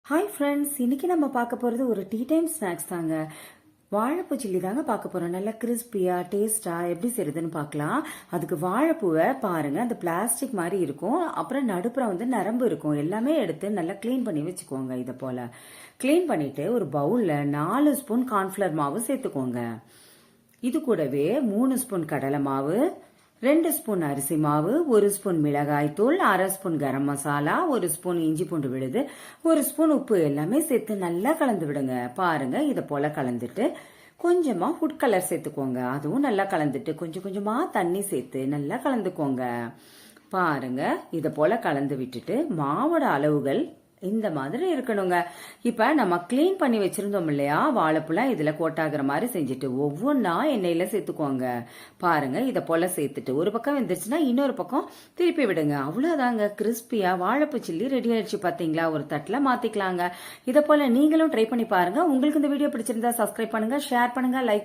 Hi friends, இன்னைக்கு நம்ம பார்க்க போகிறது ஒரு டீ டைம் ஸ்நாக்ஸ் தாங்க. வாழைப்பூ சில்லி தாங்க பார்க்க போகிறோம். நல்லா கிறிஸ்பியாக டேஸ்ட்டாக எப்படி செய்யுதுன்னு பார்க்கலாம். அதுக்கு வாழைப்பூவை பாருங்கள், அந்த பிளாஸ்டிக் மாதிரி இருக்கும். அப்புறம் நடுப்புறம் நரம்பு இருக்கும். எல்லாமே எடுத்து நல்லா க்ளீன் பண்ணி வச்சுக்கோங்க. இதை போல் க்ளீன் பண்ணிவிட்டு ஒரு பவுலில் 4 ஸ்பூன் கார்ன்ஃப்ளவர் மாவு சேர்த்துக்கோங்க. இது கூடவே 3 ஸ்பூன் கடலை மாவு, 2 ஸ்பூன் அரிசி மாவு, 1 ஸ்பூன் மிளகாய் தூள், 1/2 ஸ்பூன் கரம் மசாலா, 1 ஸ்பூன் இஞ்சி பூண்டு விழுது, 1 ஸ்பூன் உப்பு எல்லாமே சேர்த்து நல்லா கலந்து விடுங்க. பாருங்க, இதை போல கலந்துட்டு கொஞ்சமா ஃபுட் கலர் சேர்த்துக்கோங்க. அதுவும் நல்லா கலந்துட்டு கொஞ்சம் கொஞ்சமா தண்ணி சேர்த்து நல்லா கலந்துக்கோங்க. பாருங்க, இதை போல கலந்து விட்டுட்டு மாவோட அளவுகள் இந்த மாதிரி இருக்கணுங்க. இப்ப நம்ம கிளீன் பண்ணி வச்சிருந்தோம் இல்லையா வாழைப்பழம், இதுல கோட்டாகிற மாதிரி செஞ்சுட்டு ஒவ்வொன்னா எண்ணெயில சேர்த்துக்கோங்க. பாருங்க, இதை போல சேர்த்துட்டு ஒரு பக்கம் வெந்துருச்சுன்னா இன்னொரு பக்கம் திருப்பி விடுங்க. அவ்வளவுதாங்க, கிறிஸ்பியா வாழைப்பூ சில்லி ரெடி ஆயிடுச்சு. பாத்தீங்களா? ஒரு தட்டுல மாத்திக்கலாங்க. இதை போல நீங்களும் ட்ரை பண்ணி பாருங்க. உங்களுக்கு இந்த வீடியோ பிடிச்சிருந்தா சப்ஸ்கிரைப் பண்ணுங்க, ஷேர் பண்ணுங்க, லைக்